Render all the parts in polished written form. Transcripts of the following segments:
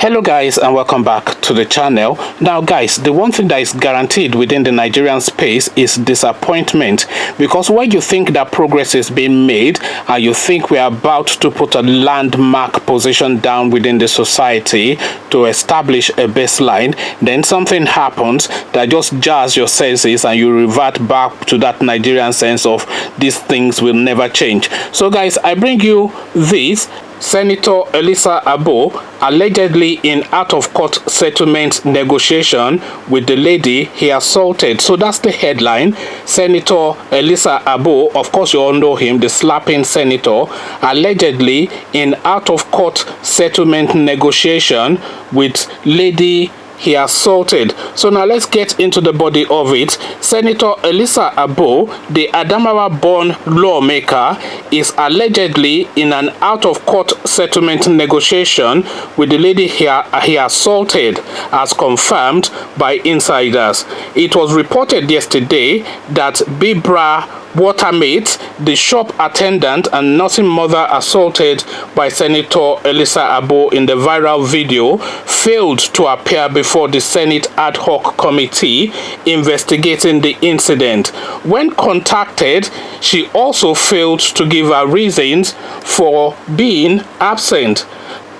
Hello guys, and welcome back to the channel. Now guys, the one thing that is guaranteed within the Nigerian space is disappointment, because when you think that progress is being made and you think we are about to put a landmark position down within the society to establish a baseline, then something happens that just jars your senses and you revert back to that Nigerian sense of these things will never change. So guys, I bring you this. Senator Elisha Abbo allegedly in out-of-court settlement negotiation with the lady he assaulted. So that's the headline. Senator Elisha Abbo, of course you all know him, the slapping senator, allegedly in out-of-court settlement negotiation with lady he assaulted. So now let's get into the body of it. Senator Elisha Abbo, the Adamawa-born lawmaker, is allegedly in an out-of-court settlement negotiation with the lady he assaulted, as confirmed by insiders. It was reported yesterday that Bibra Watermate, the shop attendant and nursing mother assaulted by Senator Elisha Abbo in the viral video, failed to appear before the Senate ad hoc committee investigating the incident. When contacted, she also failed to give her reasons for being absent.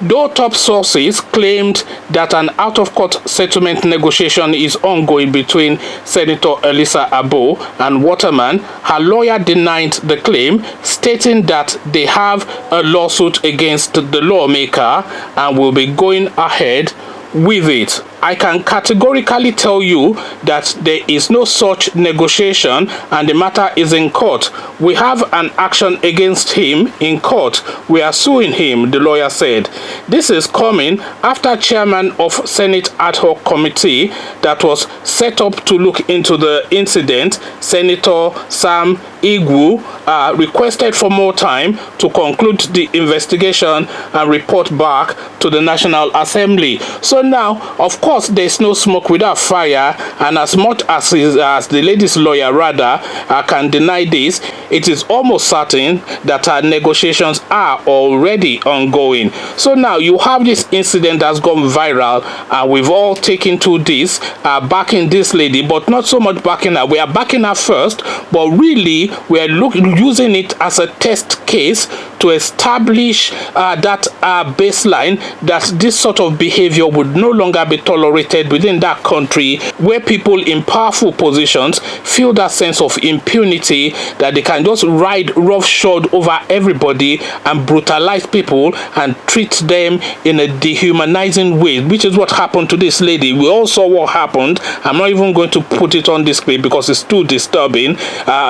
Though top sources claimed that an out-of-court settlement negotiation is ongoing between Senator Elisha Abbo and Waterman, her lawyer denied the claim, stating that they have a lawsuit against the lawmaker and will be going ahead with it. I can categorically tell you that there is no such negotiation and the matter is in court. We have an action against him in court. We are suing him, the lawyer said. This is coming after chairman of Senate ad hoc committee that was set up to look into the incident, Senator Sam Igwu, requested for more time to conclude the investigation and report back to the National Assembly. So now, of course, there's no smoke without fire, and as much as the lady's lawyer can deny this, it is almost certain that our negotiations are already ongoing. So now you have this incident that's gone viral, and we've all taken to this, backing this lady, but not so much backing her. We are backing her first, but really we are using it as a test case to establish that baseline, that this sort of behavior would no longer be tolerated within that country, where people in powerful positions feel that sense of impunity, that they can just ride roughshod over everybody and brutalize people and treat them in a dehumanizing way, which is what happened to this lady. We all saw what happened. I'm not even going to put it on this clip because it's too disturbing.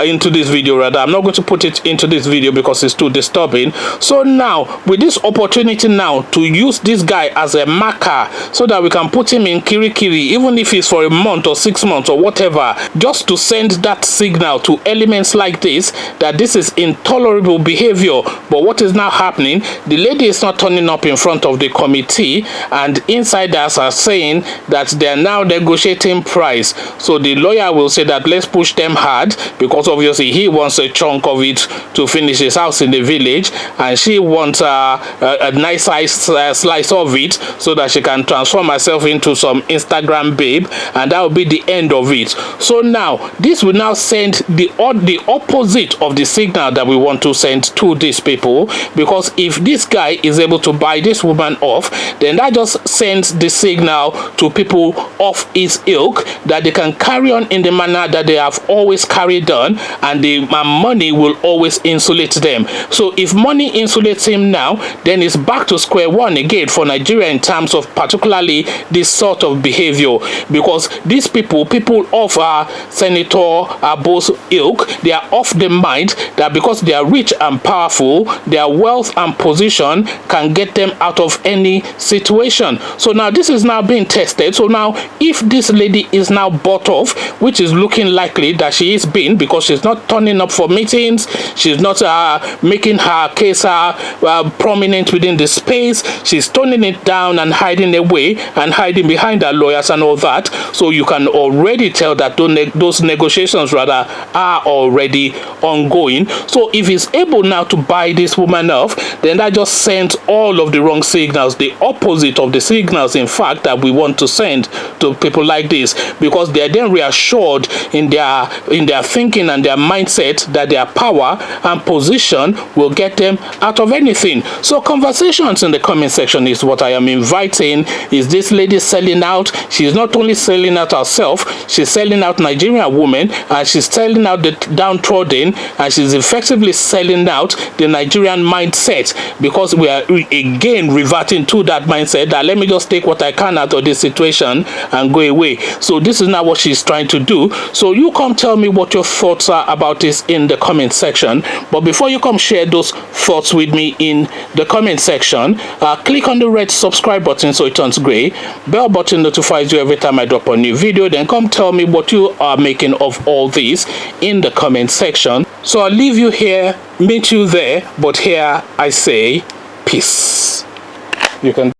Into this video rather, I'm not going to put it into this video because it's too disturbing. So now, with this opportunity now to use this guy as a marker so that we can put him in kirikiri, even if it's for a month or 6 months or whatever, just to send that signal to elements like this that this is intolerable behavior. But what is now happening, the lady is not turning up in front of the committee, and insiders are saying that they are now negotiating price. So the lawyer will say that let's push them hard, because obviously he wants a chunk of it to finish his house in the village, and she wants a nice slice of it so that she can transform herself into some Instagram babe, and that will be the end of it. So now this will now send the opposite of the signal that we want to send to these people, because if this guy is able to buy this woman off, then that just sends the signal to people of his ilk that they can carry on in the manner that they have always carried on, and the money will always insulate them. So if money insulates him now, then it's back to square one again for Nigeria in terms of particularly this sort of behavior, because these people of Senator Abbo's ilk, they are off the mind that because they are rich and powerful, their wealth and position can get them out of any situation. So now this is now being tested. So now if this lady is now bought off, which is looking likely that she is being, because she's not turning up for meetings, she's not making her case prominent within the space. She's toning it down and hiding away and hiding behind her lawyers and all that. So you can already tell that those negotiations rather are already ongoing. So if he's able now to buy this woman off, then that just sends all of the wrong signals, the opposite of the signals, in fact, that we want to send to people like this, because they are then reassured in their thinking and their mindset that their power and position will get them out of anything. So conversations in the comment section is what I am inviting. Is this lady selling out? She's not only selling out herself, she's selling out Nigerian women, and she's selling out the downtrodden, and she's effectively selling out the Nigerian mindset, because we are again reverting to that mindset that let me just take what I can out of this situation and go away. So this is not what she's trying to do. So you come tell me what your thoughts are about this in the comment section. But before you come share those thoughts with me in the comment section, click on the red subscribe button so it turns gray. Bell button notifies you every time I drop a new video. Then come tell me what you are making of all this in the comment section. So I'll leave you here, meet you there, but here I say peace. You can